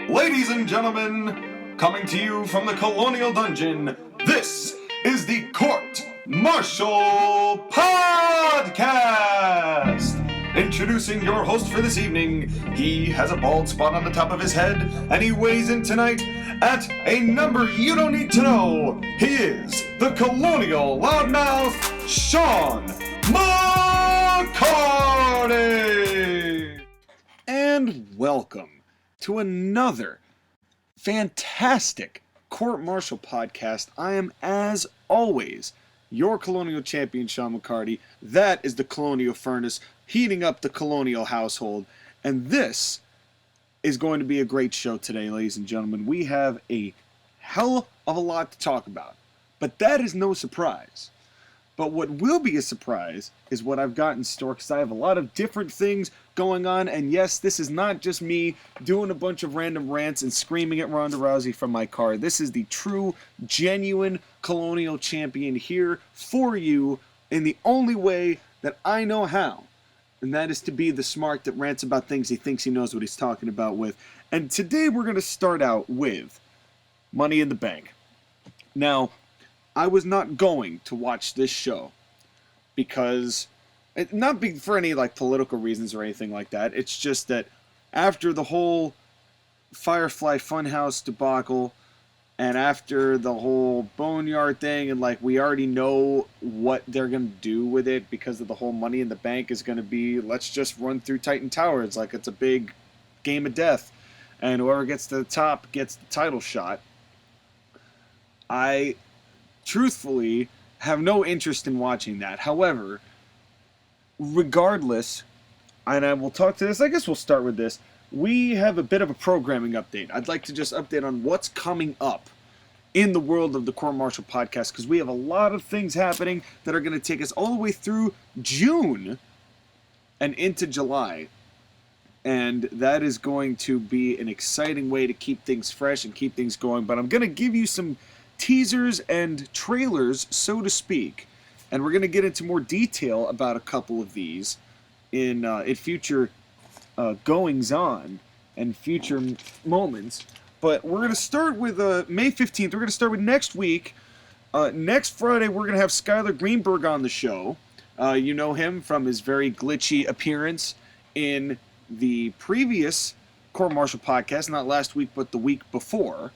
Ladies and gentlemen, coming to you from the Colonial Dungeon, this is the Court Martial Podcast! Introducing your host for this evening, he has a bald spot on the top of his head, and he weighs in tonight at a number you don't need to know. He is the Colonial Loudmouth, Sean McCarty! And welcome to another fantastic Court Martial Podcast. I am, as always, your Colonial Champion, Sean McCarty. That is the Colonial Furnace, heating up the Colonial household. And this is going to be a great show today, ladies and gentlemen. We have a hell of a lot to talk about, but that is no surprise. But what will be a surprise is what I've got in store, because I have a lot of different things going on. And yes, this is not just me doing a bunch of random rants and screaming at Ronda Rousey from my car. This is the true, genuine Colonial Champion here for you in the only way that I know how. And that is to be the smart that rants about things he thinks he knows what he's talking about with. And today we're going to start out with Money in the Bank. Now, I was not going to watch this show because, not for any like political reasons or anything like that. It's just that after the whole Firefly Funhouse debacle and after the whole Boneyard thing, and like we already know what they're going to do with it because of the whole Money in the Bank is going to be, let's just run through Titan Towers like it's a big game of death, and whoever gets to the top gets the title shot. I truthfully have no interest in watching that. However, regardless, and I will talk to this, I guess we'll start with this. We have a bit of a programming update. I'd like to just update on what's coming up in the world of the Court Martial Podcast, because we have a lot of things happening that are going to take us all the way through June and into July. And that is going to be an exciting way to keep things fresh and keep things going. But I'm going to give you some teasers and trailers, so to speak, and we're going to get into more detail about a couple of these in future goings-on and future moments. But we're going to start with May 15th. We're going to start with next week. Next Friday, we're going to have Skylar Greenberg on the show. You know him from his very glitchy appearance in the previous Court Martial Podcast, not last week, but the week before.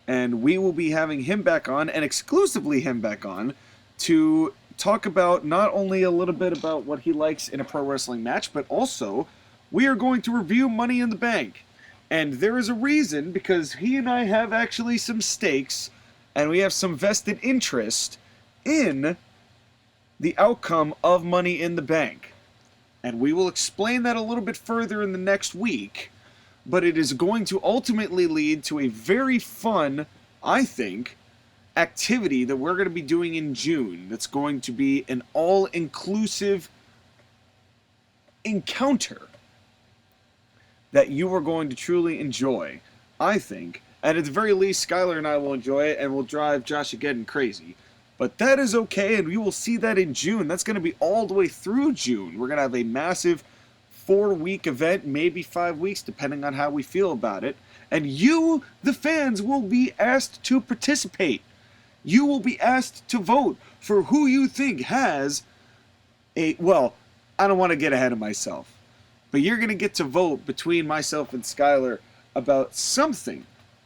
And we will be having him back on, and exclusively him back on, to talk about not only a little bit about what he likes in a pro wrestling match, but also we are going to review Money in the Bank. And there is a reason, because he and I have actually some stakes, and we have some vested interest in the outcome of Money in the Bank. And we will explain that a little bit further in the next week. But it is going to ultimately lead to a very fun, I think, activity that we're going to be doing in June. That's going to be an all-inclusive encounter that you are going to truly enjoy, I think. And at the very least, Skylar and I will enjoy it, and we'll drive Josh again crazy. But that is okay, and we will see that in June. That's going to be all the way through June. We're going to have a massive 4-week event, maybe 5 weeks, depending on how we feel about it. And you, the fans, will be asked to participate. You will be asked to vote for who you think has well, I don't want to get ahead of myself, but you're going to get to vote between myself and Skylar about something.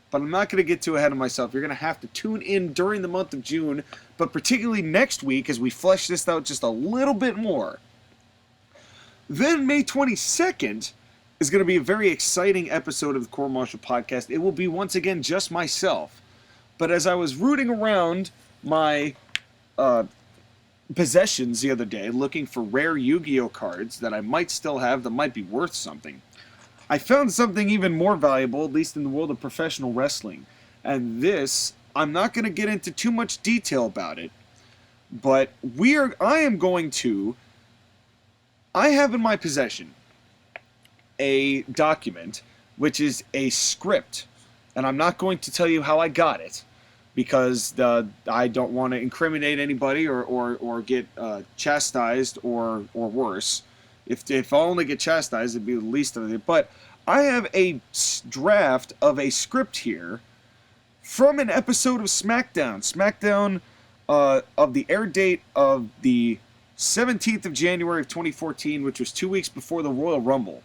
But I'm not going to get too ahead of myself. You're going to have to tune in during the month of June, but particularly next week as we flesh this out just a little bit more. Then May 22nd is going to be a very exciting episode of the Court Martial Podcast. It will be once again just myself. But as I was rooting around my possessions the other day, looking for rare Yu-Gi-Oh cards that I might still have that might be worth something, I found something even more valuable, at least in the world of professional wrestling. And this, I'm not going to get into too much detail about it, but I have in my possession a document, which is a script, and I'm not going to tell you how I got it, because I don't want to incriminate anybody or get chastised or worse. If I'll only get chastised, it'd be the least of it. But I have a draft of a script here from an episode of SmackDown. SmackDown of the air date of the 17th of January of 2014, which was 2 weeks before the Royal Rumble.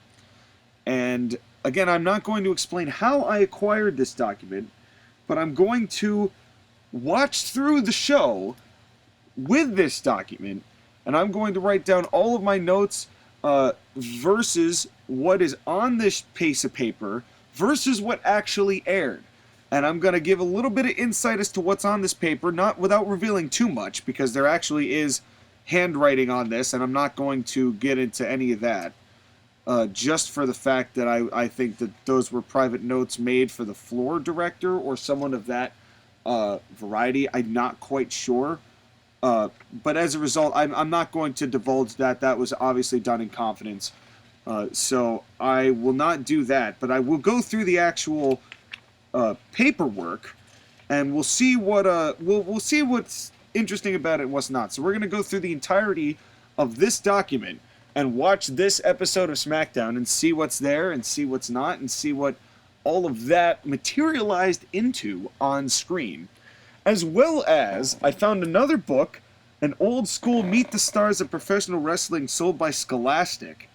And again, I'm not going to explain how I acquired this document, but I'm going to watch through the show with this document, and I'm going to write down all of my notes versus what is on this piece of paper versus what actually aired. And I'm going to give a little bit of insight as to what's on this paper, not without revealing too much, because there actually is handwriting on this, and I'm not going to get into any of that. Just for the fact that I think that those were private notes made for the floor director or someone of that variety. I'm not quite sure. But as a result, I'm not going to divulge that. That was obviously done in confidence. So I will not do that. But I will go through the actual paperwork, and we'll see what we'll see what's interesting about it and what's not. So we're going to go through the entirety of this document and watch this episode of SmackDown and see what's there and see what's not and see what all of that materialized into on screen. As well as, I found another book, an old school Meet the Stars of Professional Wrestling sold by Scholastic,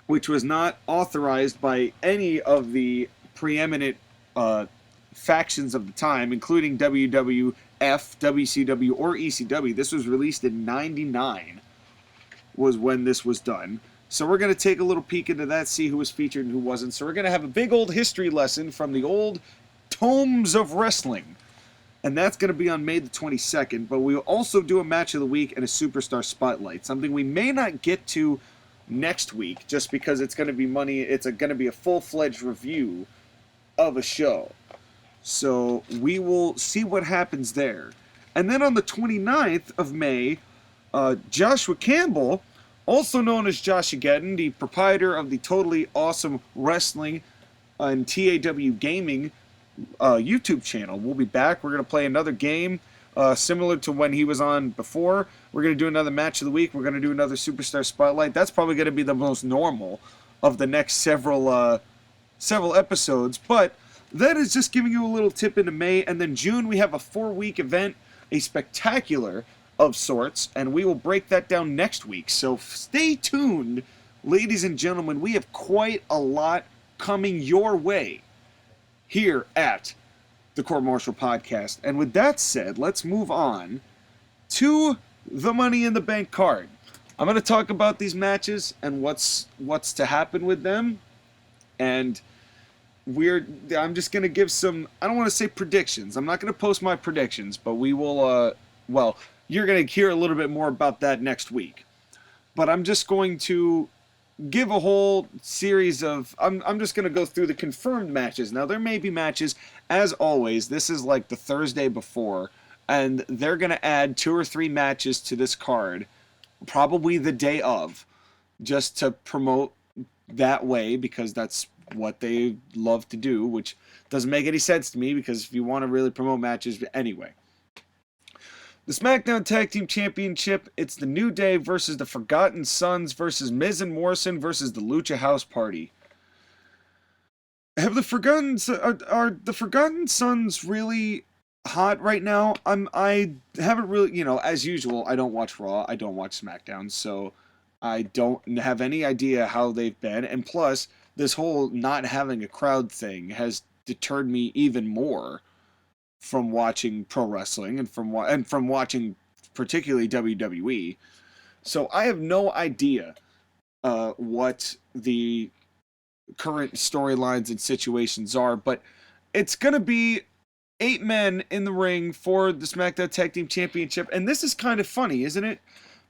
which was not authorized by any of the preeminent factions of the time, including WWF, WCW, or ECW. This was released in '99. Was when this was done. So we're going to take a little peek into that, see who was featured and who wasn't. So we're going to have a big old history lesson from the old tomes of wrestling. And that's going to be on May the 22nd. But we'll also do a match of the week and a superstar spotlight. Something we may not get to next week, just because it's going to be going to be a full-fledged review of a show. So we will see what happens there. And then on the 29th of May, Joshua Campbell, also known as Joshageddon, the proprietor of the Totally Awesome Wrestling and TAW Gaming YouTube channel, will be back. We're going to play another game similar to when he was on before. We're going to do another match of the week. We're going to do another Superstar Spotlight. That's probably going to be the most normal of the next several episodes. But that is just giving you a little tip into May. And then June, we have a 4-week event, a spectacular of sorts, and we will break that down next week. So stay tuned, ladies and gentlemen. We have quite a lot coming your way here at the Court Martial Podcast. And with that said, let's move on to the Money in the Bank card. I'm going to talk about these matches and what's to happen with them. And I'm just going to give some, I don't want to say predictions. I'm not going to post my predictions, but we will, you're going to hear a little bit more about that next week. But I'm just going to give a whole series of... I'm just going to go through the confirmed matches. Now, there may be matches, as always, this is like the Thursday before, and they're going to add 2 or 3 matches to this card, probably the day of, just to promote that way, because that's what they love to do, which doesn't make any sense to me, because if you want to really promote matches... Anyway. The SmackDown Tag Team Championship, it's the New Day versus the Forgotten Sons versus Miz and Morrison versus the Lucha House Party. Have the are the Forgotten Sons really hot right now? I haven't really, as usual, I don't watch Raw, I don't watch SmackDown, so I don't have any idea how they've been. And plus, this whole not having a crowd thing has deterred me even more from watching pro wrestling and from watching particularly WWE. So I have no idea what the current storylines and situations are, but it's going to be 8 men in the ring for the SmackDown Tag Team Championship. And this is kind of funny, isn't it?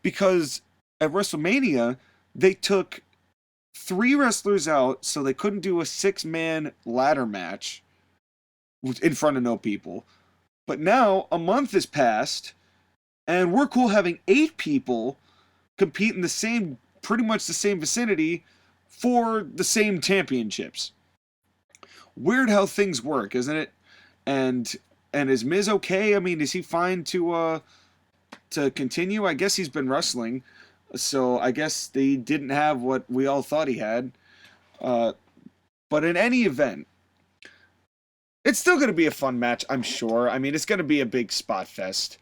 Because at WrestleMania, they took 3 wrestlers out, so they couldn't do a 6-man ladder match in front of no people. But now a month has passed, and we're cool having 8 people compete in pretty much the same vicinity for the same championships. Weird how things work, isn't it? And is Miz okay? I mean, is he fine to continue? I guess he's been wrestling, so I guess they didn't have what we all thought he had. But in any event, it's still going to be a fun match, I'm sure. I mean, it's going to be a big spot fest.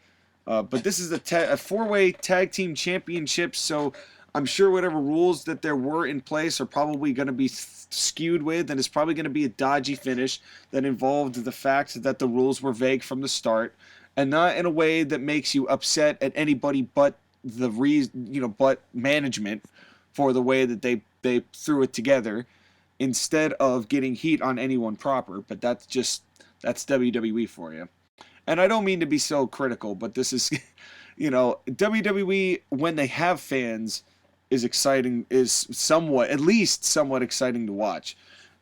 But this is a four-way tag team championship, so I'm sure whatever rules that there were in place are probably going to be skewed with, and it's probably going to be a dodgy finish that involved the fact that the rules were vague from the start, and not in a way that makes you upset at anybody but but management for the way that they threw it together, instead of getting heat on anyone proper. But that's WWE for you. And I don't mean to be so critical, but this is, WWE, when they have fans, is exciting, at least somewhat exciting to watch.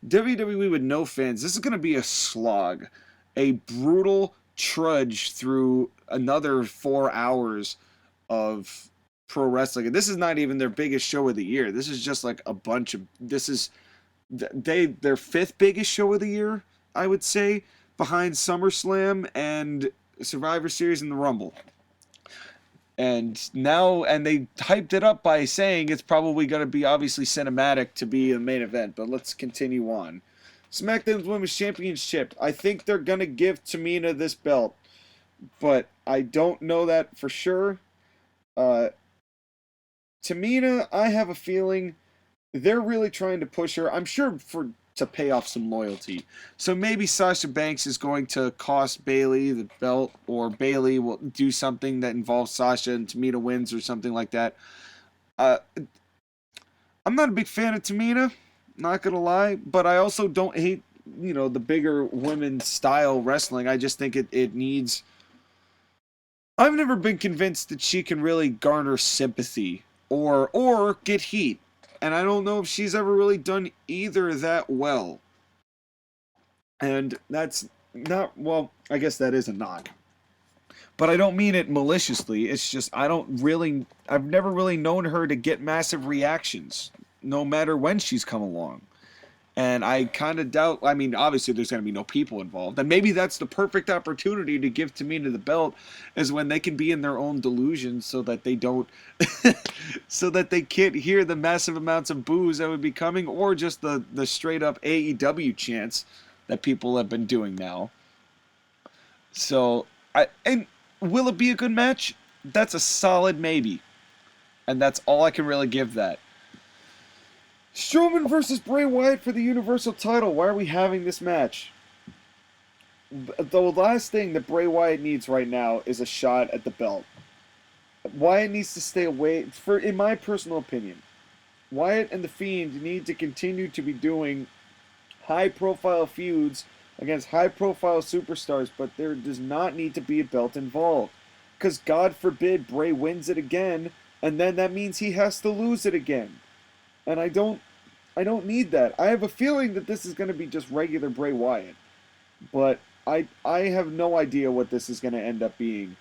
WWE with no fans, this is going to be a slog, a brutal trudge through another 4 hours of pro wrestling. And this is not even their biggest show of the year. This is just like this is their fifth biggest show of the year, I would say, behind SummerSlam and Survivor Series and the Rumble. And they hyped it up by saying it's probably going to be obviously cinematic to be a main event. But let's continue on. SmackDown's Women's Championship. I think they're going to give Tamina this belt, but I don't know that for sure. Tamina, I have a feeling they're really trying to push her. I'm sure to pay off some loyalty. So maybe Sasha Banks is going to cost Bayley the belt, or Bayley will do something that involves Sasha and Tamina wins or something like that. I'm not a big fan of Tamina, not gonna lie, but I also don't hate, the bigger women's style wrestling. I just think it needs... I've never been convinced that she can really garner sympathy or get heat. And I don't know if she's ever really done either that well. And that's not... Well, I guess that is a knock. But I don't mean it maliciously. It's just I've never really known her to get massive reactions, no matter when she's come along. And I kind of doubt... I mean, obviously there's going to be no people involved. And maybe that's the perfect opportunity to give Tamina the belt, is when they can be in their own delusion so that they don't... so that they can't hear the massive amounts of boos that would be coming, or just the straight-up AEW chants that people have been doing now. So, and will it be a good match? That's a solid maybe. And that's all I can really give that. Strowman versus Bray Wyatt for the Universal title. Why are we having this match? The last thing that Bray Wyatt needs right now is a shot at the belt. Wyatt needs to stay away, in my personal opinion. Wyatt and The Fiend need to continue to be doing high-profile feuds against high-profile superstars, but there does not need to be a belt involved. Because God forbid Bray wins it again, and then that means he has to lose it again. And I don't need that. I have a feeling that this is going to be just regular Bray Wyatt. But I have no idea what this is going to end up being.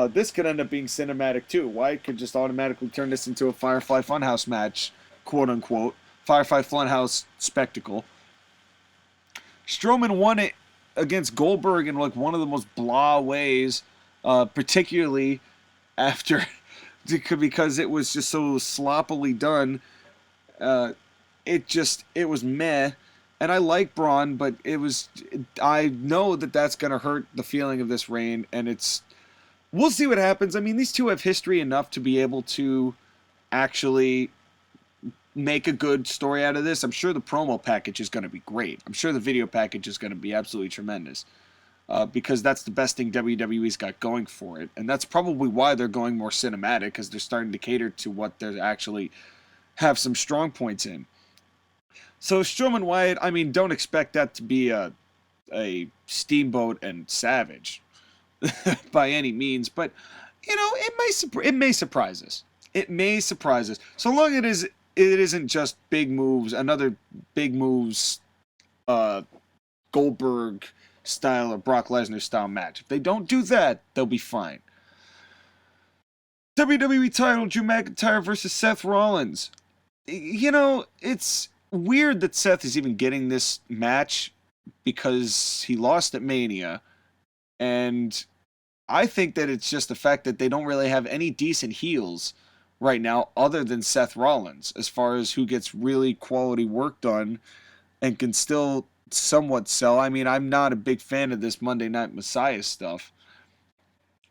This could end up being cinematic too. Wyatt could just automatically turn this into a Firefly Funhouse match, quote unquote. Firefly Funhouse spectacle. Strowman won it against Goldberg in like one of the most blah ways, particularly after because it was just so sloppily done. It was meh, and I like Braun, but I know that that's going to hurt the feeling of this reign, and we'll see what happens. I mean, these two have history enough to be able to actually make a good story out of this. I'm sure the promo package is going to be great. I'm sure the video package is going to be absolutely tremendous, because that's the best thing WWE's got going for it, and that's probably why they're going more cinematic, because they're starting to cater to what they're actually have some strong points in. So Strowman Wyatt, I mean, don't expect that to be a Steamboat and Savage by any means, but it may surprise us. It may surprise us, so long it isn't just big moves, another big moves, Goldberg style or Brock Lesnar style match. If they don't do that, they'll be fine. WWE title, Drew McIntyre versus Seth Rollins. It's weird that Seth is even getting this match because he lost at Mania. And I think that it's just the fact that they don't really have any decent heels right now other than Seth Rollins as far as who gets really quality work done and can still somewhat sell. I mean, I'm not a big fan of this Monday Night Messiah stuff.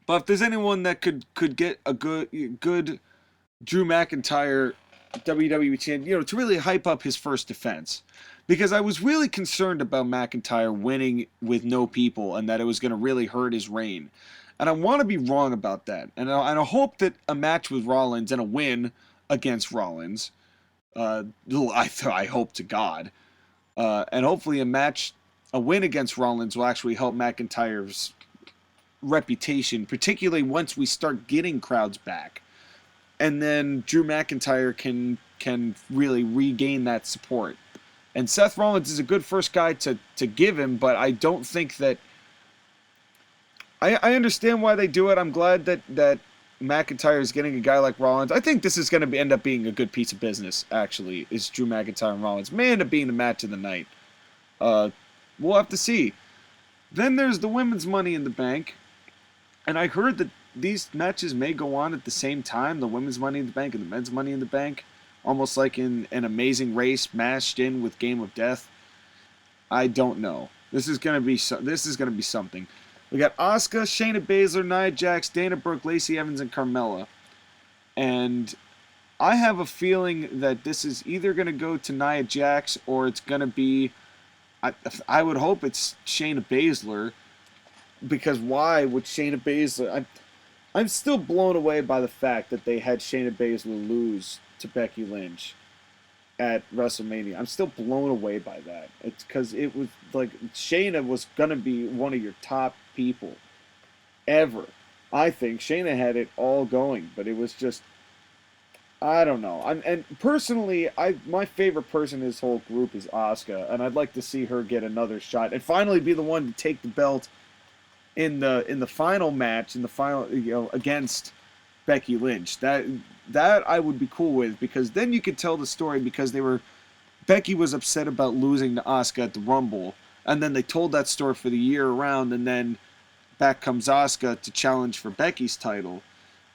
But if there's anyone that could get a good Drew McIntyre WWE champion, to really hype up his first defense. Because I was really concerned about McIntyre winning with no people and that it was going to really hurt his reign. And I want to be wrong about that. And I hope that a match with Rollins and a win against Rollins, I hope to God, and hopefully a win against Rollins will actually help McIntyre's reputation, particularly once we start getting crowds back. And then Drew McIntyre can really regain that support. And Seth Rollins is a good first guy to give him, but I don't think that... I understand why they do it. I'm glad that McIntyre is getting a guy like Rollins. I think this is going to end up being a good piece of business, actually, is Drew McIntyre and Rollins. May end up being the match of the night. We'll have to see. Then there's the women's Money in the Bank. And I heard that these matches may go on at the same time, the women's Money in the Bank and the men's Money in the Bank. Almost like in an Amazing Race mashed in with Game of Death. I don't know. This is going to be something. We got Asuka, Shayna Baszler, Nia Jax, Dana Brooke, Lacey Evans, and Carmella. And I have a feeling that this is either going to go to Nia Jax or it's going to be... I would hope it's Shayna Baszler. Because why would Shayna Baszler... I'm still blown away by the fact that they had Shayna Baszler lose to Becky Lynch at WrestleMania. I'm still blown away by that. It's because it was like Shayna was going to be one of your top people ever. I think Shayna had it all going, but it was just, I don't know. And personally, my favorite person in this whole group is Asuka, and I'd like to see her get another shot and finally be the one to take the belt in the final match, against Becky Lynch. That I would be cool with, because then you could tell the story, because Becky was upset about losing to Asuka at the Rumble, and then they told that story for the year around, and then back comes Asuka to challenge for Becky's title,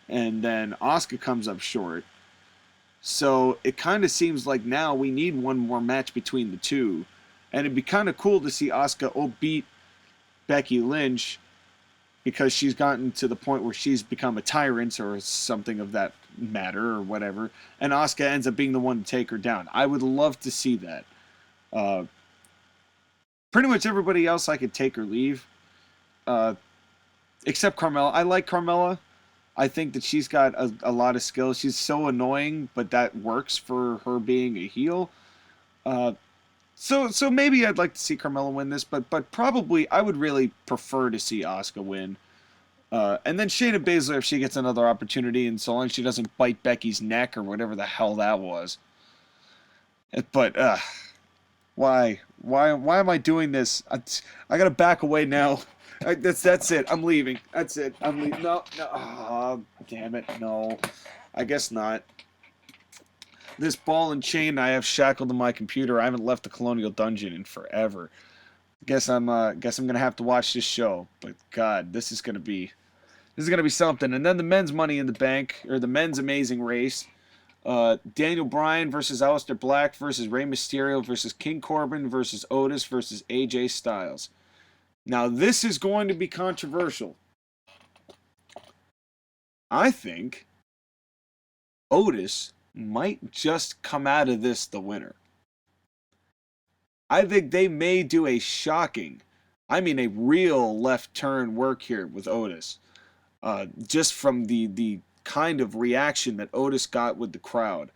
and then Asuka comes up short. So it kind of seems like now we need one more match between the two, and it'd be kind of cool to see Asuka beat Becky Lynch, because she's gotten to the point where she's become a tyrant or something of that matter or whatever, and Asuka ends up being the one to take her down. I would love to see that. Pretty much everybody else I could take or leave, except Carmella. I like Carmella. I think that she's got a lot of skills. She's so annoying, but that works for her being a heel. So maybe I'd like to see Carmella win this, but probably I would really prefer to see Asuka win. And then Shayna Baszler, if she gets another opportunity, and so long as she doesn't bite Becky's neck or whatever the hell that was. But why am I doing this? I gotta back away now. That's it. I'm leaving. That's it. I'm leaving. No. Oh, damn it. No. I guess not. This ball and chain I have shackled to my computer. I haven't left the Colonial Dungeon in forever. Guess I'm gonna have to watch this show. But God, this is gonna be something. And then the men's Money in the Bank, or the men's Amazing Race. Daniel Bryan versus Aleister Black versus Rey Mysterio versus King Corbin versus Otis versus AJ Styles. Now this is going to be controversial. I think Otis might just come out of this the winner. I think they may do a a real left turn work here with Otis. Just from the kind of reaction that Otis got with the crowd.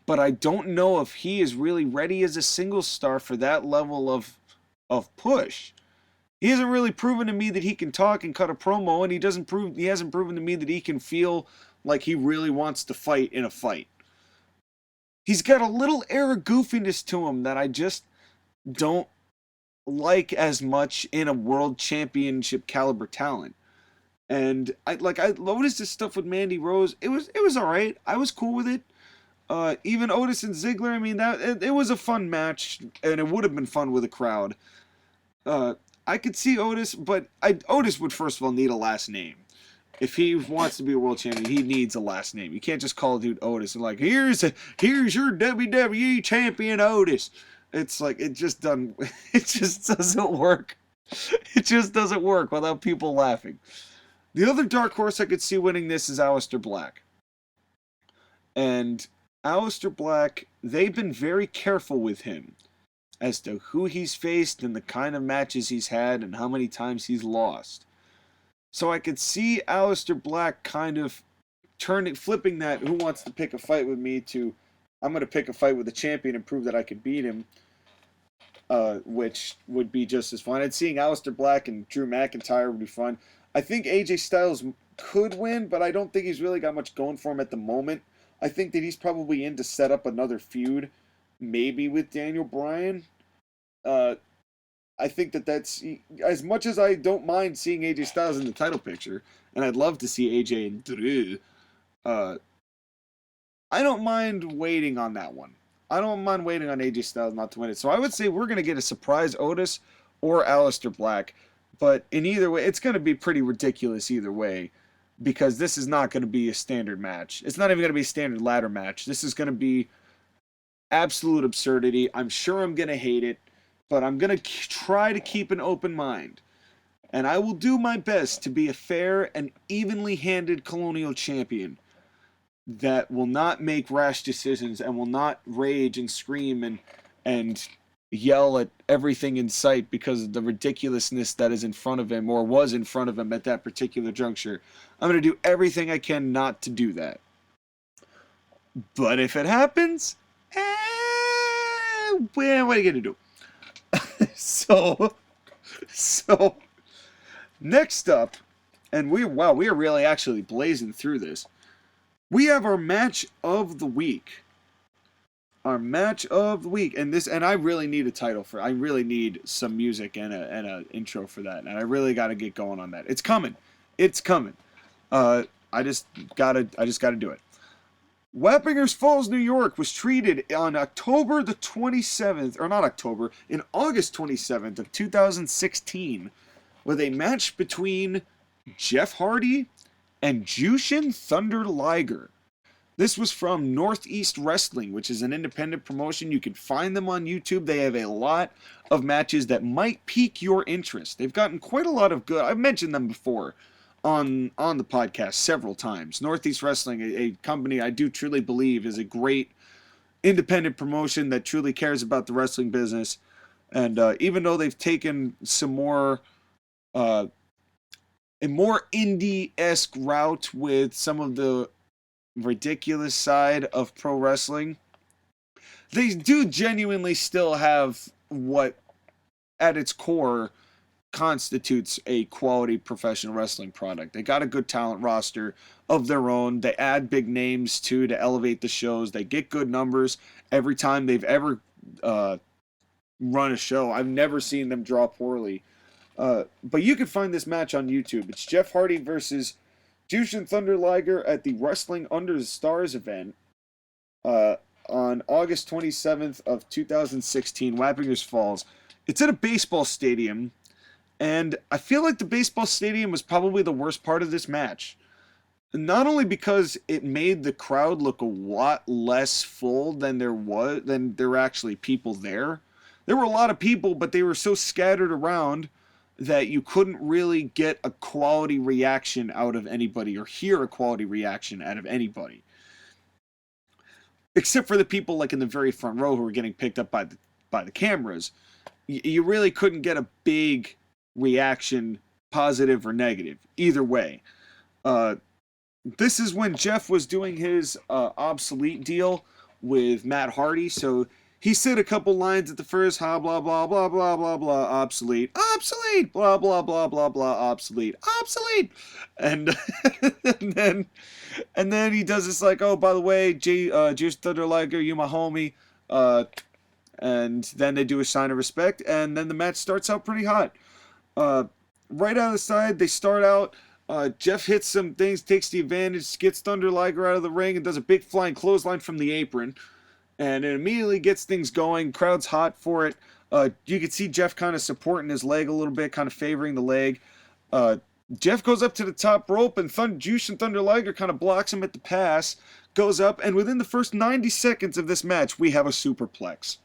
But I don't know if he is really ready as a singles star for that level of push. He hasn't really proven to me that he can talk and cut a promo, and he hasn't proven to me that he can feel like he really wants to fight in a fight. He's got a little air of goofiness to him that I just don't like as much in a world championship caliber talent. And I noticed this stuff with Mandy Rose. It was all right. I was cool with it. Even Otis and Ziggler. I mean, it was a fun match, and it would have been fun with a crowd. I could see Otis, but Otis would first of all need a last name. If he wants to be a world champion, he needs a last name. You can't just call a dude Otis and here's your WWE champion Otis. It's like, it just doesn't work. It just doesn't work without people laughing. The other dark horse I could see winning this is Aleister Black. And Aleister Black, they've been very careful with him as to who he's faced and the kind of matches he's had and how many times he's lost. So I could see Aleister Black kind of flipping that who wants to pick a fight with me to I'm going to pick a fight with the champion and prove that I can beat him, which would be just as fun. And seeing Aleister Black and Drew McIntyre would be fun. I think AJ Styles could win, but I don't think he's really got much going for him at the moment. I think that he's probably in to set up another feud, maybe with Daniel Bryan. I think that's, as much as I don't mind seeing AJ Styles in the title picture, and I'd love to see AJ and Drew, I don't mind waiting on that one. I don't mind waiting on AJ Styles not to win it. So I would say we're going to get a surprise Otis or Aleister Black. But in either way, it's going to be pretty ridiculous either way. Because this is not going to be a standard match. It's not even going to be a standard ladder match. This is going to be absolute absurdity. I'm sure I'm going to hate it. But I'm going to try to keep an open mind. And I will do my best to be a fair and evenly handed Colonial Champion that will not make rash decisions and will not rage and scream and yell at everything in sight because of the ridiculousness that is in front of him or was in front of him at that particular juncture. I'm going to do everything I can not to do that. But if it happens, well, what are you going to do? So next up, and we are really actually blazing through this. We have our match of the week. Our match of the week, and I really need a title I really need some music and a intro for that, and I really got to get going on that. It's coming. I just gotta do it. Wappingers Falls, New York was treated on October the 27th, or not October, in August 27th of 2016, with a match between Jeff Hardy and Jushin Thunder Liger. This was from Northeast Wrestling, which is an independent promotion. You can find them on YouTube. They have a lot of matches that might pique your interest. They've gotten quite a lot of good. I've mentioned them before on the podcast several times. Northeast Wrestling, a company I do truly believe is a great independent promotion that truly cares about the wrestling business. And even though they've taken some more a more indie-esque route with some of the ridiculous side of pro wrestling, they do genuinely still have what at its core constitutes a quality professional wrestling product. They got a good talent roster of their own. They add big names too to elevate the shows. They get good numbers every time they've ever run a show. I've never seen them draw poorly. But you can find this match on YouTube. It's Jeff Hardy versus Jushin Thunder Liger at the Wrestling Under the Stars event on August 27th of 2016, Wappingers Falls. It's at a baseball stadium, and I feel like the baseball stadium was probably the worst part of this match. Not only because it made the crowd look a lot less full than there were actually people there. There were a lot of people, but they were so scattered around that you couldn't really get a quality reaction out of anybody or hear a quality reaction out of anybody. Except for the people like in the very front row who were getting picked up by the cameras. You really couldn't get a big reaction, positive or negative, either way. This is when Jeff was doing his obsolete deal with Matt Hardy, so he said a couple lines at the first, blah, blah, blah, blah, blah, blah, obsolete, blah, blah, blah, blah, blah, obsolete. And and then he does this like, oh, by the way, Juice Thunder Liger, you my homie. And then they do a sign of respect, and then the match starts out pretty hot. Right out of the side, they start out, Jeff hits some things, takes the advantage, gets Thunder Liger out of the ring, and does a big flying clothesline from the apron. And it immediately gets things going. Crowd's hot for it. You can see Jeff kind of supporting his leg a little bit, kind of favoring the leg. Jeff goes up to the top rope, and Jushin Thunder Liger kind of blocks him at the pass, goes up, and within the first 90 seconds of this match, we have a superplex.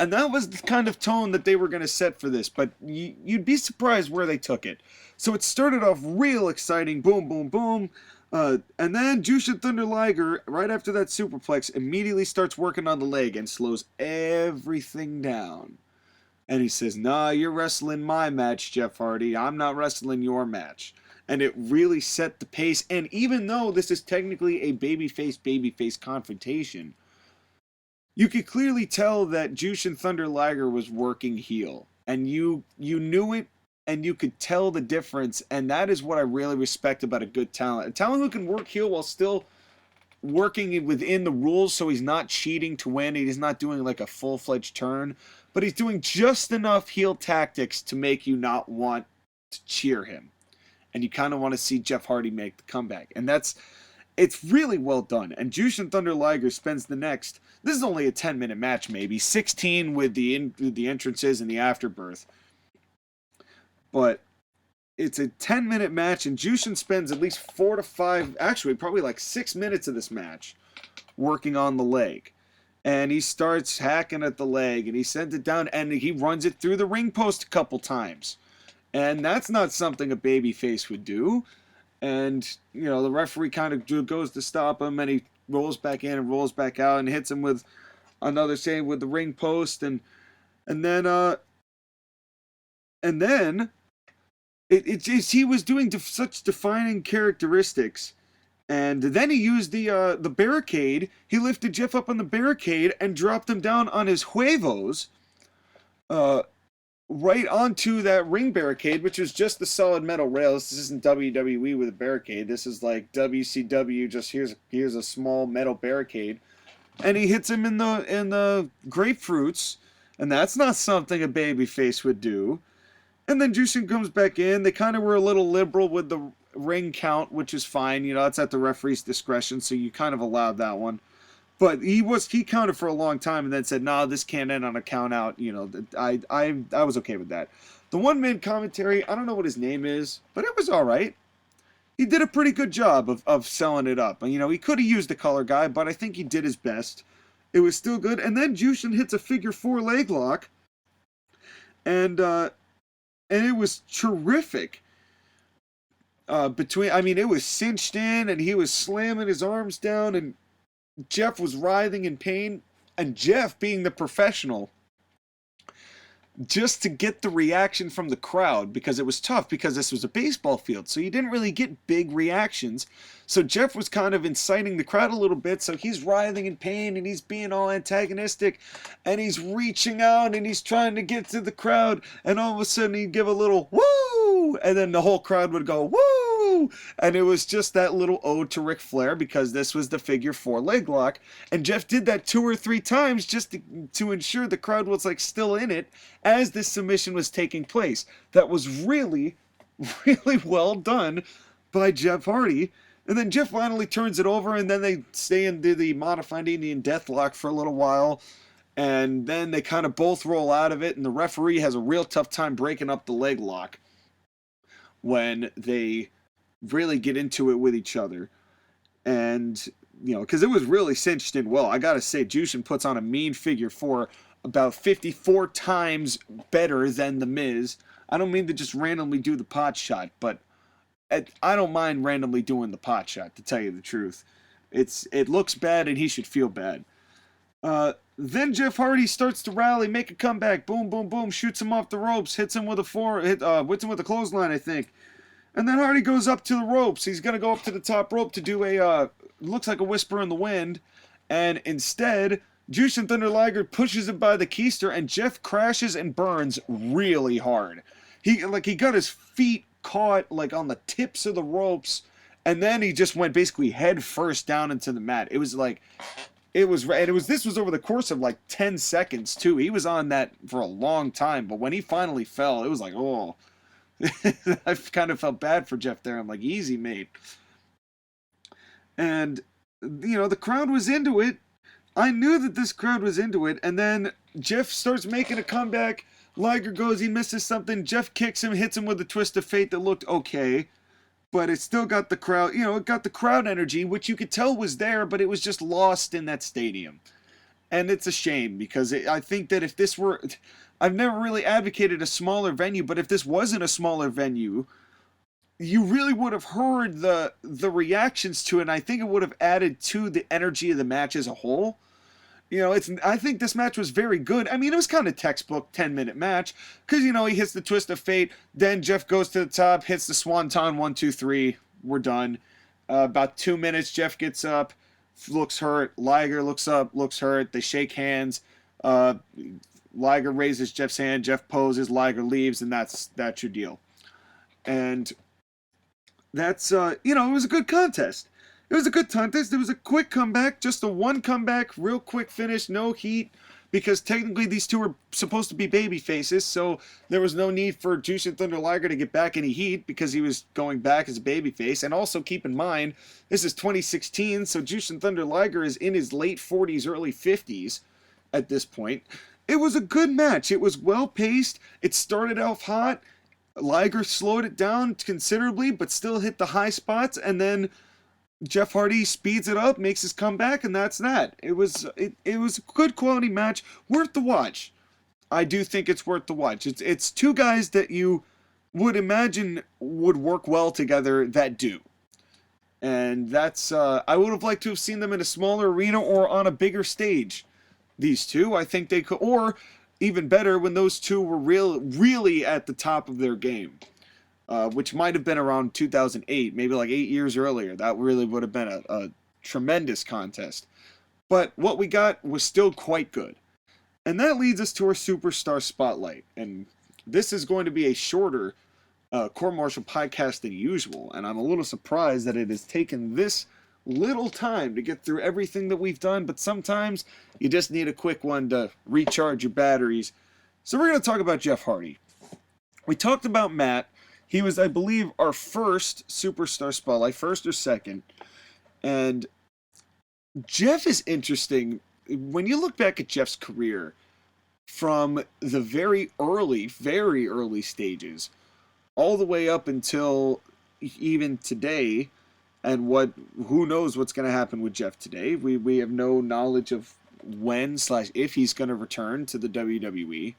And that was the kind of tone that they were going to set for this, but you'd be surprised where they took it. So it started off real exciting, boom, boom, boom. And then Jushin Thunder Liger, right after that superplex, immediately starts working on the leg and slows everything down. And he says, nah, you're wrestling my match, Jeff Hardy. I'm not wrestling your match. And it really set the pace. And even though this is technically a babyface confrontation, you could clearly tell that Jushin Thunder Liger was working heel. And you knew it, and you could tell the difference. And that is what I really respect about a good talent. A talent who can work heel while still working within the rules, so he's not cheating to win. He's not doing like a full-fledged turn. But he's doing just enough heel tactics to make you not want to cheer him. And you kind of want to see Jeff Hardy make the comeback. And it's really well done. And Jushin Thunder Liger spends the next, this is only a 10-minute match maybe, 16 with the entrances and the afterbirth. But it's a 10-minute match, and Jushin spends at least 4 to 5, actually probably like 6 minutes of this match working on the leg. And he starts hacking at the leg, and he sends it down, and he runs it through the ring post a couple times. And that's not something a babyface would do. And, you know, the referee kind of goes to stop him, and he rolls back in and rolls back out and hits him with another save with the ring post. And then he was doing such defining characteristics. And then he used the barricade. He lifted Jeff up on the barricade and dropped him down on his huevos. Right onto that ring barricade, which was just the solid metal rails. This isn't WWE with a barricade. This is like WCW. Just here's a small metal barricade, and he hits him in the grapefruits, and that's not something a babyface would do. And then Jushin comes back in. They kind of were a little liberal with the ring count, which is fine. You know, it's at the referee's discretion, so you kind of allowed that one. But he counted for a long time and then said, nah, this can't end on a count out. You know, I was okay with that. The one-man commentary, I don't know what his name is, but it was all right. He did a pretty good job of selling it up. You know, he could have used the color guy, but I think he did his best. It was still good. And then Jushin hits a figure 4 leg lock. And it was terrific. It was cinched in, and he was slamming his arms down, and Jeff was writhing in pain, and Jeff, being the professional, just to get the reaction from the crowd, because it was tough, because this was a baseball field, so you didn't really get big reactions. So Jeff was kind of inciting the crowd a little bit, so he's writhing in pain, and he's being all antagonistic, and he's reaching out, and he's trying to get to the crowd, and all of a sudden he'd give a little woo, and then the whole crowd would go woo, and it was just that little ode to Ric Flair, because this was the figure 4 leg lock, and Jeff did that 2 or 3 times just to ensure the crowd was like still in it as this submission was taking place. That was really, really well done by Jeff Hardy. And then Jeff finally turns it over, and then they stay and do the modified Indian Deathlock for a little while. And then they kind of both roll out of it, and the referee has a real tough time breaking up the leg lock when they really get into it with each other. And, you know, because it was really cinched in well. I gotta say, Jushin puts on a mean figure 4 about 54 times better than The Miz. I don't mean to just randomly do the pot shot, but I don't mind randomly doing the pot shot, to tell you the truth. It looks bad, and he should feel bad. Then Jeff Hardy starts to rally, make a comeback, boom, boom, boom, shoots him off the ropes, hits him with hits him with a clothesline, I think. And then Hardy goes up to the ropes. He's going to go up to the top rope to do looks like a whisper in the wind. And instead, Jushin Thunder Liger pushes him by the keister, and Jeff crashes and burns really hard. He got his feet caught like on the tips of the ropes, and then he just went basically head first down into the mat. This was over the course of like 10 seconds too. He was on that for a long time, but when he finally fell, it was like, oh. I kind of felt bad for Jeff there. I'm like, easy, mate. And, you know, the crowd was into it. I knew that this crowd was into it. And then Jeff starts making a comeback. Liger goes, he misses something. Jeff kicks him, hits him with a twist of fate that looked okay. But it still got the crowd, you know, it got the crowd energy, which you could tell was there, but it was just lost in that stadium. And it's a shame because I think that if this were, I've never really advocated a smaller venue, but if this wasn't a smaller venue, you really would have heard the reactions to it, and I think it would have added to the energy of the match as a whole. You know, I think this match was very good. I mean, it was kind of textbook 10-minute match because, you know, he hits the twist of fate, then Jeff goes to the top, hits the swanton, 1, 2, 3, we're done. About 2 minutes, Jeff gets up, looks hurt. Liger looks up, looks hurt. They shake hands. Liger raises Jeff's hand. Jeff poses. Liger leaves, and that's your deal. And that's you know, it was a good contest. It was a good contest. It was a quick comeback, just a one comeback, real quick finish, no heat, because technically these two were supposed to be baby faces, so there was no need for Jushin Thunder Liger to get back any heat because he was going back as a baby face. And also keep in mind, this is 2016, so Jushin Thunder Liger is in his late 40s, early 50s at this point. It was a good match. It was well paced. It started off hot. Liger slowed it down considerably, but still hit the high spots, and then Jeff Hardy speeds it up, makes his comeback, and that's that. It was a good quality match, worth the watch. I do think it's worth the watch. It's two guys that you would imagine would work well together that do. And that's I would have liked to have seen them in a smaller arena or on a bigger stage. These two, I think they could, or even better, when those two were really at the top of their game. Which might have been around 2008, maybe like 8 years earlier. That really would have been a tremendous contest. But what we got was still quite good. And that leads us to our Superstar Spotlight. And this is going to be a shorter Court Martial podcast than usual. And I'm a little surprised that it has taken this little time to get through everything that we've done. But sometimes you just need a quick one to recharge your batteries. So we're going to talk about Jeff Hardy. We talked about Matt. He was, I believe, our first Superstar Spotlight, first or second. And Jeff is interesting. When you look back at Jeff's career from the very early stages, all the way up until even today, and who knows what's going to happen with Jeff today. We have no knowledge of when/if he's going to return to the WWE.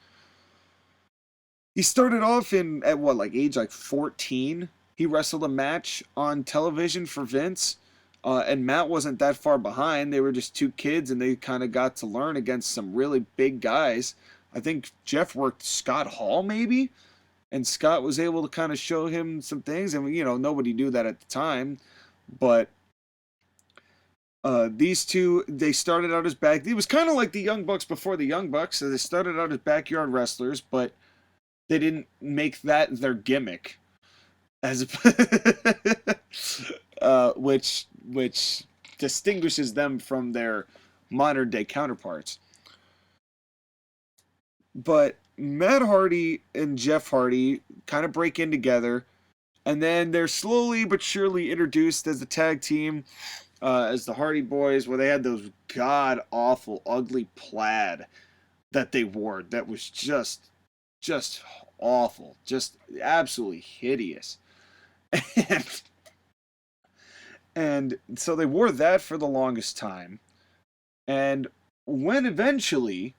He started off at what, like age 14? He wrestled a match on television for Vince, and Matt wasn't that far behind. They were just two kids, and they kind of got to learn against some really big guys. I think Jeff worked Scott Hall, maybe, and Scott was able to kind of show him some things, and, you know, nobody knew that at the time, but these two, they started out as it was kind of like the Young Bucks before the Young Bucks, so they started out as backyard wrestlers, but they didn't make that their gimmick, as which distinguishes them from their modern day counterparts. But Matt Hardy and Jeff Hardy kind of break in together, and then they're slowly but surely introduced as a tag team, as the Hardy Boys, where they had those god awful ugly plaid that they wore that was just awful, just absolutely hideous. And so they wore that for the longest time. And when eventually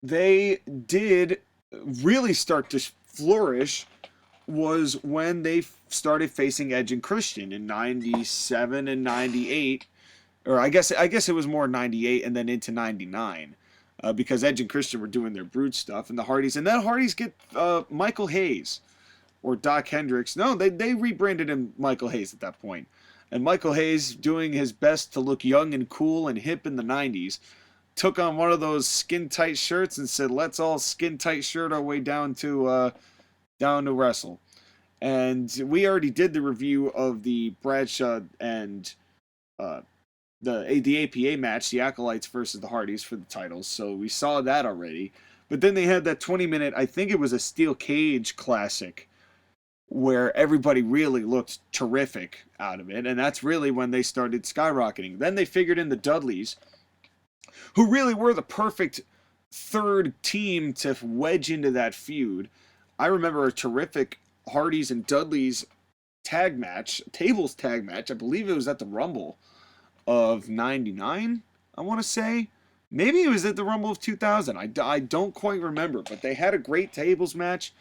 they did really start to flourish was when they started facing Edge and Christian in 97 and 98. Or I guess it was more 98 and then into 99. Because Edge and Christian were doing their Brood stuff, and the Hardys get Michael Hayes or Doc Hendricks. No, they rebranded him Michael Hayes at that point. And Michael Hayes, doing his best to look young and cool and hip in the 90s, took on one of those skin-tight shirts and said, let's all skin-tight shirt our way down to wrestle. And we already did the review of the Bradshaw and the APA match, the Acolytes versus the Hardys for the titles, so we saw that already. But then they had that 20-minute, I think it was a Steel Cage classic, where everybody really looked terrific out of it, and that's really when they started skyrocketing. Then they figured in the Dudleys, who really were the perfect third team to wedge into that feud. I remember a terrific Hardys and Dudleys tag match, tables tag match, I believe it was at the Rumble of 99, I want to say. Maybe it was at the Rumble of 2000. I don't quite remember, but they had a great tables match.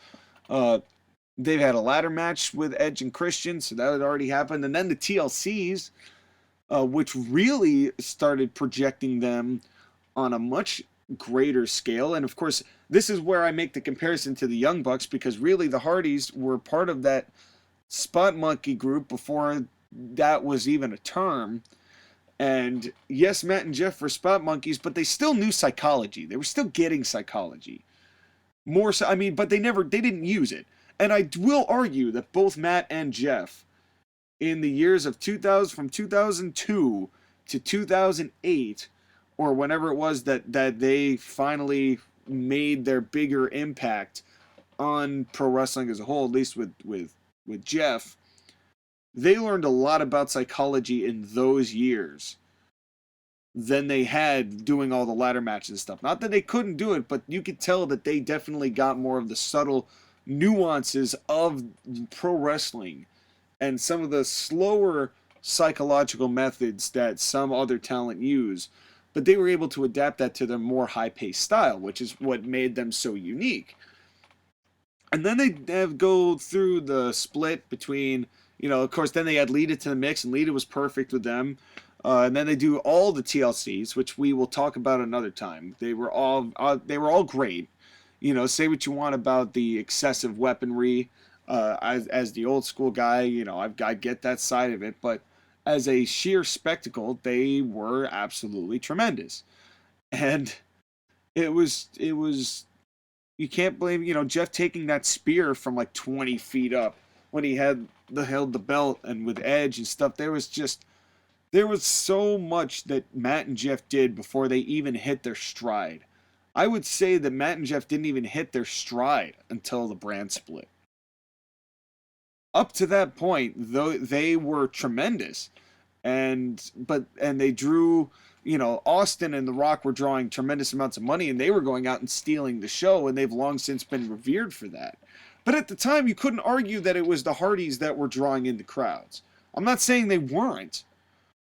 They've had a ladder match with Edge and Christian, so that had already happened. And then the TLCs, which really started projecting them on a much greater scale. And of course, this is where I make the comparison to the Young Bucks, because really the Hardys were part of that Spot Monkey group before that was even a term. And yes, Matt and Jeff were Spot Monkeys, but they still knew psychology. They were still getting psychology. More so, I mean, but they didn't use it. And I will argue that both Matt and Jeff, in the years of 2000, from 2002 to 2008, or whenever it was that they finally made their bigger impact on pro wrestling as a whole, at least with Jeff, they learned a lot about psychology in those years than they had doing all the ladder matches and stuff. Not that they couldn't do it, but you could tell that they definitely got more of the subtle nuances of pro wrestling and some of the slower psychological methods that some other talent use. But they were able to adapt that to their more high-paced style, which is what made them so unique. And then they go through the split between, of course, then they had Lita to the mix, and Lita was perfect with them. And then they do all the TLCs, which we will talk about another time. They were all great. Say what you want about the excessive weaponry. As the old school guy, I get that side of it, but as a sheer spectacle, they were absolutely tremendous. And it was you can't blame, Jeff taking that spear from like 20 feet up when he held the belt, and with Edge and stuff. There was so much that Matt and Jeff did before they even hit their stride. I would say that Matt and Jeff didn't even hit their stride until the brand split. Up to that point, though, they were tremendous. And they drew, Austin and The Rock were drawing tremendous amounts of money, and they were going out and stealing the show, and they've long since been revered for that. But at the time, you couldn't argue that it was the Hardys that were drawing in the crowds. I'm not saying they weren't,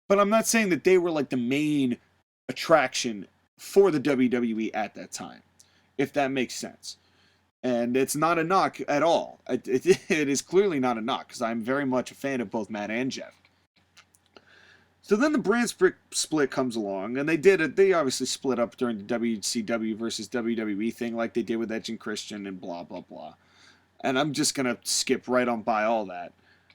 but I'm not saying that they were like the main attraction for the WWE at that time, if that makes sense. And it's not a knock at all. It is clearly not a knock, because I'm very much a fan of both Matt and Jeff. So then the brand split comes along, and they obviously split up during the WCW versus WWE thing, like they did with Edge and Christian and blah, blah, blah. And I'm just going to skip right on by all that.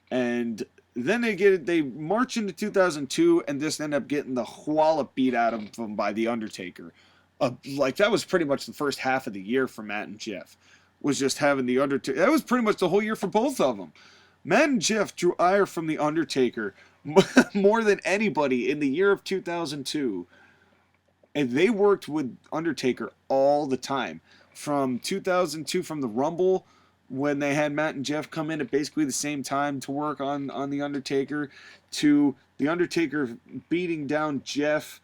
And then they march into 2002 and just end up getting the wallop beat out of them by The Undertaker. That was pretty much the first half of the year for Matt and Jeff, was just having The Undertaker. That was pretty much the whole year for both of them. Matt and Jeff drew ire from The Undertaker more than anybody in the year of 2002. And they worked with Undertaker all the time. From 2002, from the Rumble, when they had Matt and Jeff come in at basically the same time to work on The Undertaker, to The Undertaker beating down Jeff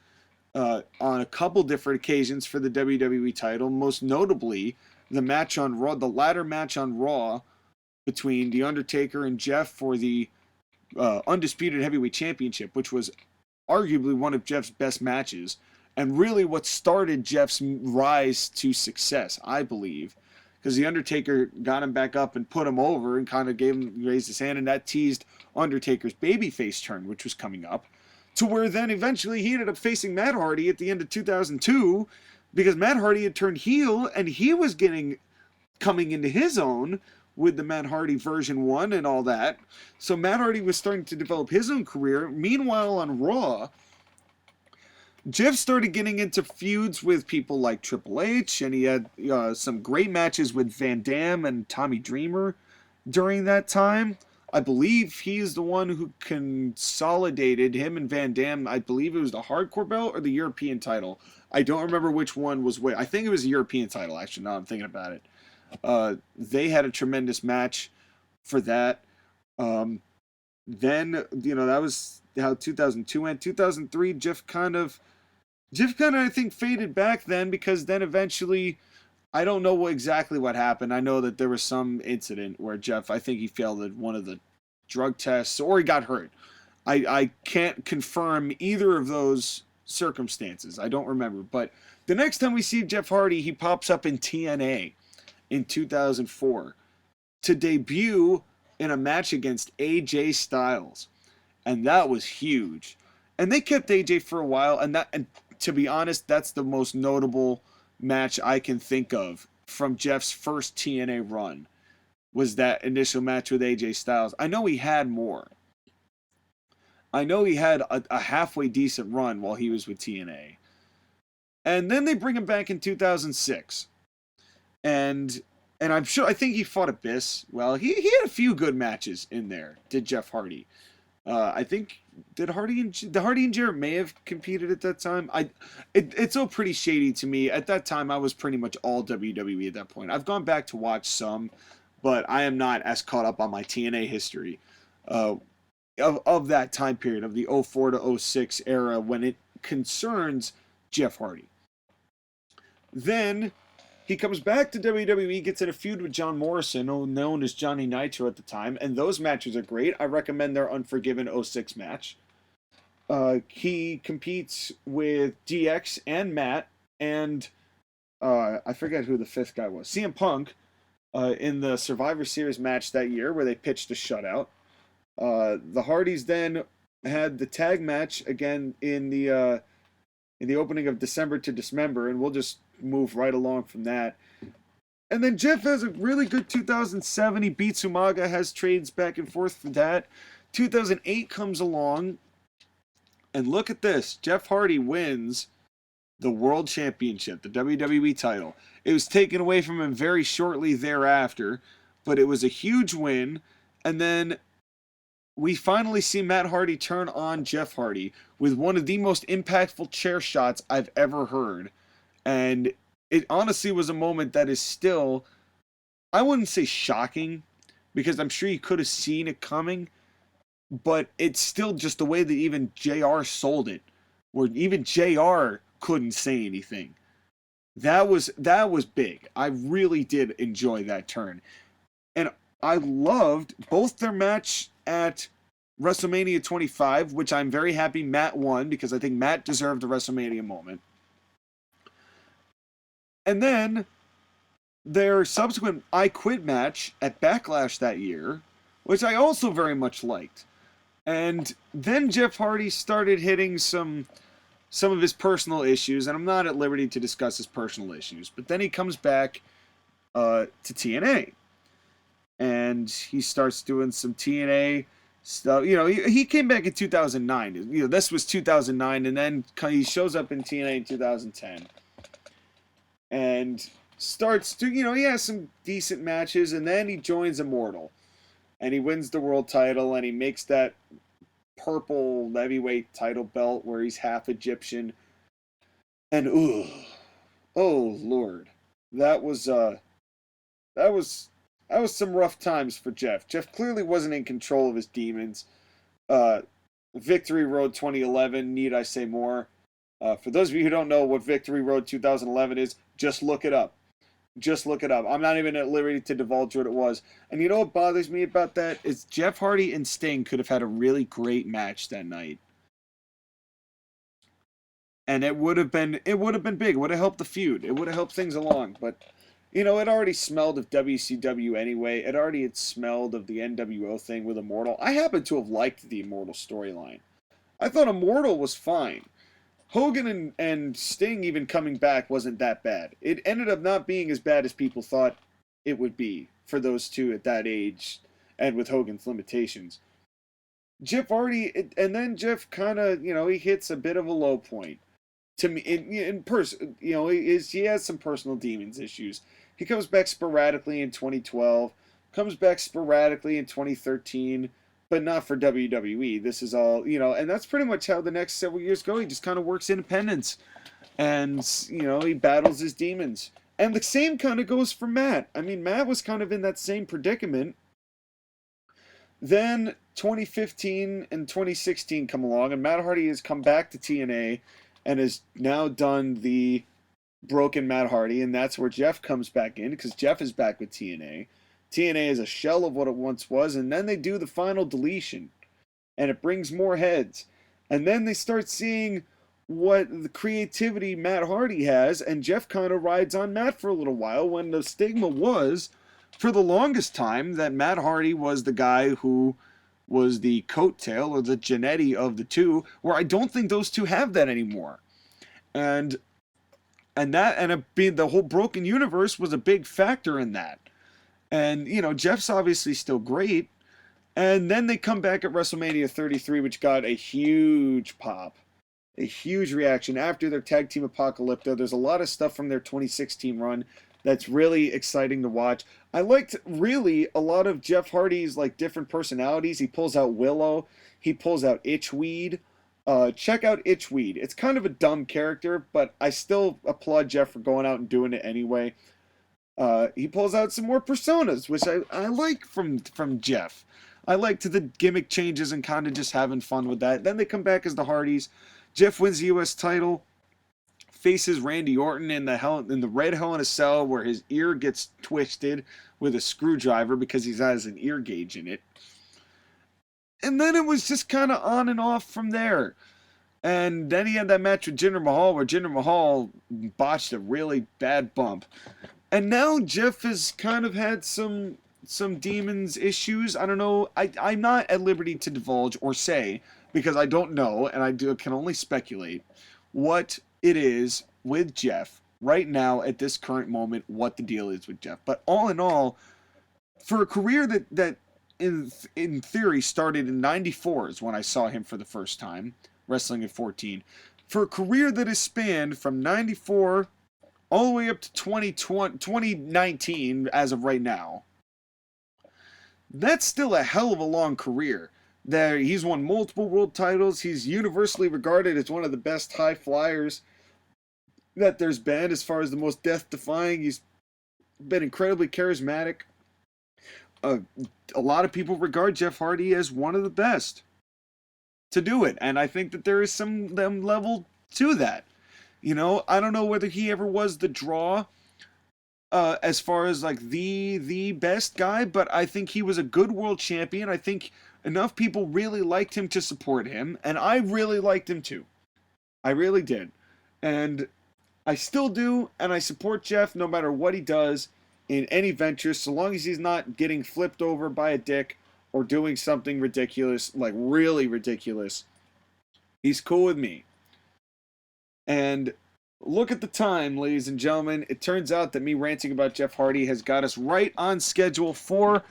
on a couple different occasions for the WWE title, most notably the match on Raw, the ladder match on Raw between The Undertaker and Jeff for the Undisputed Heavyweight Championship, which was arguably one of Jeff's best matches, and really what started Jeff's rise to success, I believe. Because The Undertaker got him back up and put him over and kind of raised his hand, and that teased Undertaker's babyface turn, which was coming up, to where then eventually he ended up facing Matt Hardy at the end of 2002, because Matt Hardy had turned heel, and he was coming into his own with the Matt Hardy version 1 and all that. So Matt Hardy was starting to develop his own career. Meanwhile, on Raw, Jeff started getting into feuds with people like Triple H, and he had some great matches with Van Dam and Tommy Dreamer during that time. I believe he's the one who consolidated him and Van Dam. I believe it was the Hardcore belt or the European title. I don't remember which one was which. I think it was the European title, actually, now I'm thinking about it. They had a tremendous match for that. Then, that was how 2002 went. 2003, Jeff kind of, I think, faded back then, because then eventually, I don't know exactly what happened. I know that there was some incident where Jeff, I think he failed at one of the drug tests, or he got hurt. I can't confirm either of those circumstances. I don't remember. But the next time we see Jeff Hardy, he pops up in TNA in 2004 to debut in a match against AJ Styles. And that was huge. And they kept AJ for a while, and to be honest, that's the most notable match I can think of from Jeff's first TNA run, was that initial match with AJ Styles. I know he had more. I know he had a halfway decent run while he was with TNA. And then they bring him back in 2006. And I think he fought Abyss. Well, he had a few good matches in there, did Jeff Hardy. I think Hardy and Jarrett may have competed at that time. It's all pretty shady to me. At that time, I was pretty much all WWE at that point. I've gone back to watch some, but I am not as caught up on my TNA history of that time period, of the 04 to 06 era when it concerns Jeff Hardy. Then he comes back to WWE, gets in a feud with John Morrison, known as Johnny Nitro at the time, and those matches are great. I recommend their Unforgiven 06 match. He competes with DX and Matt, and I forget who the fifth guy was, CM Punk, in the Survivor Series match that year where they pitched a shutout. The Hardys then had the tag match again in the opening of December to Dismember, and we'll just move right along from that. And then Jeff has a really good 2007. He beats Umaga, has trades back and forth for that. 2008 comes along, and look at this. Jeff Hardy wins the World Championship, the WWE title. It was taken away from him very shortly thereafter, but it was a huge win. And then we finally see Matt Hardy turn on Jeff Hardy with one of the most impactful chair shots I've ever heard. And it honestly was a moment that is still, I wouldn't say shocking, because I'm sure you could have seen it coming, but it's still just the way that even JR sold it, where even JR couldn't say anything. That was big. I really did enjoy that turn. And I loved both their match at WrestleMania 25, which I'm very happy Matt won, because I think Matt deserved a WrestleMania moment. And then their subsequent I Quit match at Backlash that year, which I also very much liked. And then Jeff Hardy started hitting some of his personal issues, and I'm not at liberty to discuss his personal issues, but then he comes back to TNA. And he starts doing some TNA stuff. You know, he came back in 2009. You know, this was 2009, and then he shows up in TNA in 2010. And starts to, you know, he has some decent matches, and then he joins Immortal. And he wins the world title, and he makes that purple heavyweight title belt where he's half Egyptian. And oh Lord, that was some rough times for Jeff. Jeff clearly wasn't in control of his demons. Victory Road 2011, need I say more? For those of you who don't know what Victory Road 2011 is, just look it up. Just look it up. I'm not even at liberty to divulge what it was. And you know what bothers me about that is Jeff Hardy and Sting could have had a really great match that night. And it would have been big. It would have helped the feud. It would have helped things along. But, you know, it already smelled of WCW anyway. It already had smelled of the NWO thing with Immortal. I happen to have liked the Immortal storyline. I thought Immortal was fine. Hogan and Sting even coming back wasn't that bad. It ended up not being as bad as people thought it would be for those two at that age and with Hogan's limitations. Jeff Hardy, and then Jeff kind of, you know, he hits a bit of a low point. To me, in person, you know, he has some personal demons issues. He comes back sporadically in 2012, comes back sporadically in 2013, but not for WWE. This is all, you know, and that's pretty much how the next several years go. He just kind of works independence. And, you know, he battles his demons. And the same kind of goes for Matt. I mean, Matt was kind of in that same predicament. Then 2015 and 2016 come along, and Matt Hardy has come back to TNA and has now done the Broken Matt Hardy, and that's where Jeff comes back in, because Jeff is back with TNA. TNA is a shell of what it once was, and then they do the final deletion, and it brings more heads. And then they start seeing what the creativity Matt Hardy has, and Jeff kind of rides on Matt for a little while, when the stigma was, for the longest time, that Matt Hardy was the guy who was the coattail or the Jannetty of the two, where I don't think those two have that anymore. And the whole broken universe was a big factor in that. And, you know, Jeff's obviously still great. And then they come back at WrestleMania 33, which got a huge pop. A huge reaction after their tag team Apocalypto. There's a lot of stuff from their 2016 run that's really exciting to watch. I liked really a lot of Jeff Hardy's like different personalities. He pulls out Willow. He pulls out Itchweed. Check out Itchweed. It's kind of a dumb character, but I still applaud Jeff for going out and doing it anyway. He pulls out some more personas, which I like from Jeff. I liked the gimmick changes and kind of just having fun with that. Then they come back as the Hardys. Jeff wins the U.S. title, faces Randy Orton in the red Hell in a Cell, where his ear gets twisted with a screwdriver because he has an ear gauge in it. And then it was just kind of on and off from there. And then he had that match with Jinder Mahal, where Jinder Mahal botched a really bad bump. And now Jeff has kind of had some demons issues. I don't know. I'm not at liberty to divulge or say, because I don't know, and can only speculate, what it is with Jeff right now at this current moment, what the deal is with Jeff. But all in all, for a career that in theory started in 94 is when I saw him for the first time, wrestling at 14. For a career that has spanned from 94 all the way up to 2019 as of right now, that's still a hell of a long career. There, he's won multiple world titles. He's universally regarded as one of the best high flyers that there's been, as far as the most death-defying. He's been incredibly charismatic. A lot of people regard Jeff Hardy as one of the best to do it, and I think that there is some level to that. You know, I don't know whether he ever was the draw as far as like the best guy, but I think he was a good world champion. I think enough people really liked him to support him, and I really liked him too. I really did. And I still do, and I support Jeff no matter what he does in any venture, so long as he's not getting flipped over by a dick or doing something ridiculous, like really ridiculous. He's cool with me. And look at the time, ladies and gentlemen. It turns out that me ranting about Jeff Hardy has got us right on schedule for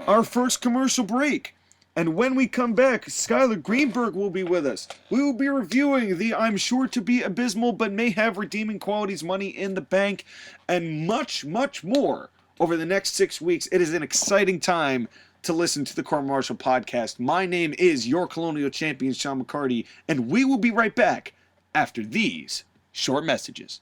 our first commercial break. And when we come back, Skylar Greenberg will be with us. We will be reviewing the I'm sure to be abysmal but may have redeeming qualities Money in the Bank, and much, much more over the next 6 weeks. It is an exciting time to listen to the Court Martial Podcast. My name is your Colonial Champion, Sean McCarty, and we will be right back after these short messages.